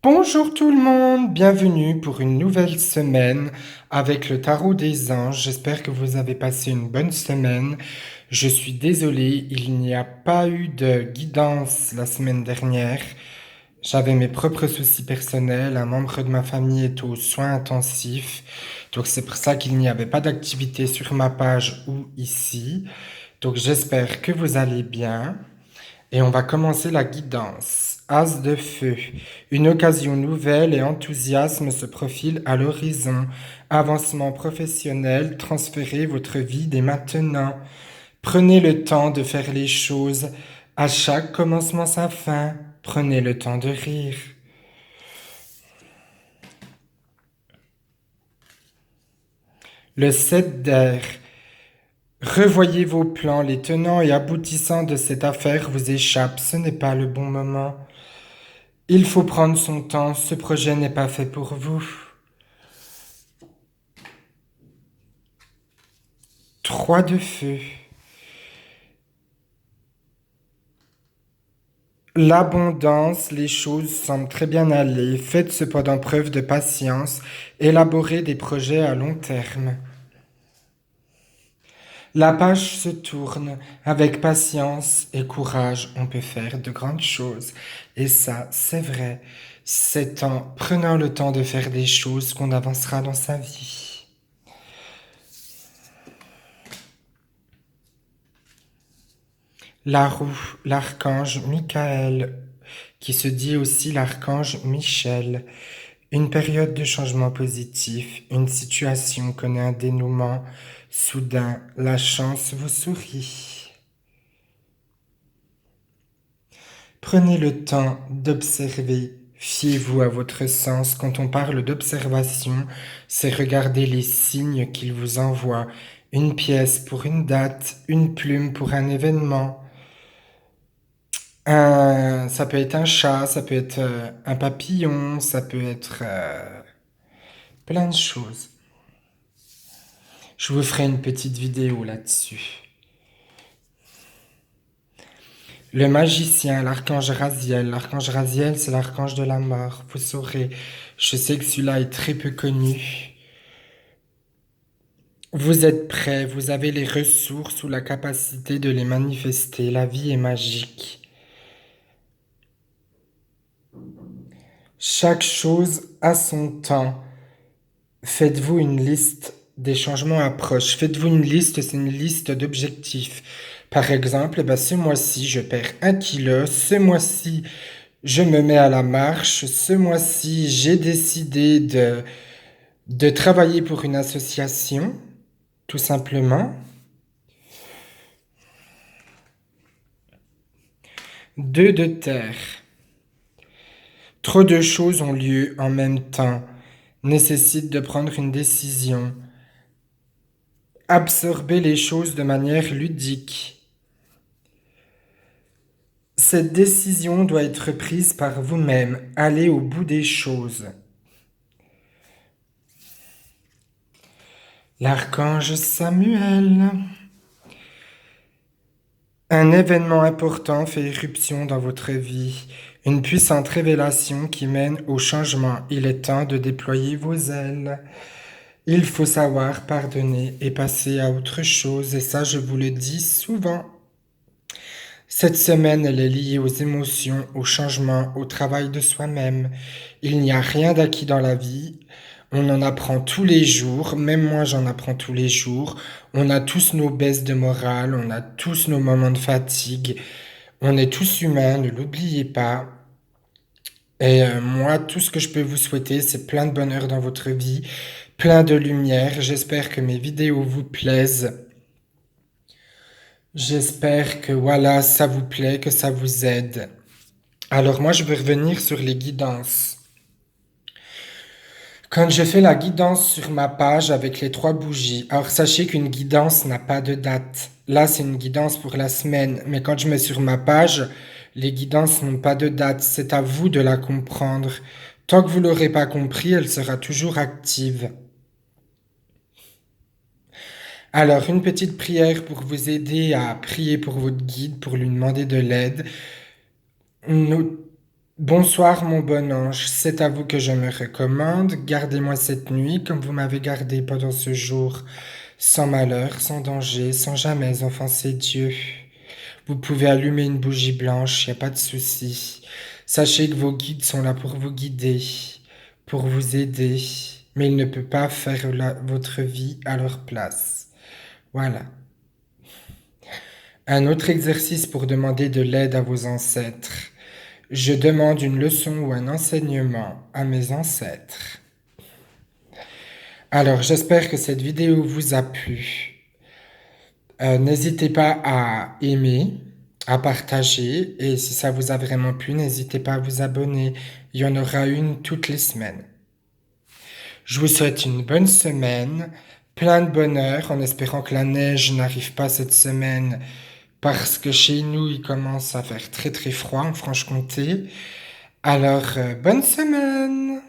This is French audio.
Bonjour tout le monde, bienvenue pour une nouvelle semaine avec le tarot des anges. J'espère que vous avez passé une bonne semaine. Je suis désolé, il n'y a pas eu de guidance la semaine dernière. J'avais mes propres soucis personnels, un membre de ma famille est aux soins intensifs, donc c'est pour ça qu'il n'y avait pas d'activité sur ma page ou ici. Donc j'espère que vous allez bien. Et on va commencer la guidance. As de feu. Une occasion nouvelle et enthousiasme se profile à l'horizon. Avancement professionnel, transférez votre vie dès maintenant. Prenez le temps de faire les choses. À chaque commencement sa fin. Prenez le temps de rire. Le 7 d'air. Revoyez vos plans, les tenants et aboutissants de cette affaire vous échappent, ce n'est pas le bon moment. Il faut prendre son temps, ce projet n'est pas fait pour vous. 3 de feu. L'abondance, les choses semblent très bien aller. Faites cependant preuve de patience. Élaborez des projets à long terme. La page se tourne. Avec patience et courage, on peut faire de grandes choses. Et ça, c'est vrai. C'est en prenant le temps de faire des choses qu'on avancera dans sa vie. La roue, l'archange Michael, qui se dit aussi l'archange Michel. Une période de changement positif, une situation connaît un dénouement. Soudain, la chance vous sourit. Prenez le temps d'observer. Fiez-vous à votre sens. Quand on parle d'observation, c'est regarder les signes qu'il vous envoie. Une pièce pour une date, une plume pour un événement. Ça peut être un chat, ça peut être un papillon, ça peut être plein de choses. Je vous ferai une petite vidéo là-dessus. Le magicien, l'archange Raziel. L'archange Raziel, c'est l'archange de la mort. Vous saurez, je sais que celui-là est très peu connu. Vous êtes prêts, vous avez les ressources ou la capacité de les manifester. La vie est magique. Chaque chose a son temps. Faites-vous une liste des changements approchent. Faites-vous une liste, c'est une liste d'objectifs. Par exemple, ce mois-ci, je perds 1 kilo. Ce mois-ci, je me mets à la marche. Ce mois-ci, j'ai décidé de travailler pour une association, tout simplement. 2 de terre. Trop de choses ont lieu en même temps. Nécessite de prendre une décision. Absorber les choses de manière ludique. Cette décision doit être prise par vous-même. Allez au bout des choses. L'archange Samuel. Un événement important fait irruption dans votre vie. Une puissante révélation qui mène au changement. Il est temps de déployer vos ailes. Il faut savoir pardonner et passer à autre chose. Et ça, je vous le dis souvent. Cette semaine, elle est liée aux émotions, au changement, au travail de soi-même. Il n'y a rien d'acquis dans la vie. On en apprend tous les jours, même moi j'en apprends tous les jours. On a tous nos baisses de morale, on a tous nos moments de fatigue. On est tous humains, ne l'oubliez pas. Et moi, tout ce que je peux vous souhaiter, c'est plein de bonheur dans votre vie, plein de lumière. J'espère que mes vidéos vous plaisent. J'espère que voilà, ça vous plaît, que ça vous aide. Alors moi, je vais revenir sur les guidances. Quand je fais la guidance sur ma page avec les 3 bougies, alors sachez qu'une guidance n'a pas de date. Là, c'est une guidance pour la semaine, mais quand je mets sur ma page, les guidances n'ont pas de date. C'est à vous de la comprendre. Tant que vous l'aurez pas compris, elle sera toujours active. Alors, une petite prière pour vous aider à prier pour votre guide, pour lui demander de l'aide. Bonsoir mon bon ange, c'est à vous que je me recommande. Gardez-moi cette nuit comme vous m'avez gardé pendant ce jour, sans malheur, sans danger, sans jamais offenser Dieu. Vous pouvez allumer une bougie blanche, y a pas de souci. Sachez que vos guides sont là pour vous guider, pour vous aider, mais ils ne peuvent pas faire votre vie à leur place. Voilà. Un autre exercice pour demander de l'aide à vos ancêtres. Je demande une leçon ou un enseignement à mes ancêtres. Alors, j'espère que cette vidéo vous a plu. N'hésitez pas à aimer, à partager, et si ça vous a vraiment plu, n'hésitez pas à vous abonner. Il y en aura une toutes les semaines. Je vous souhaite une bonne semaine, plein de bonheur, en espérant que la neige n'arrive pas cette semaine, parce que chez nous, il commence à faire très très froid en Franche-Comté. Alors, bonne semaine!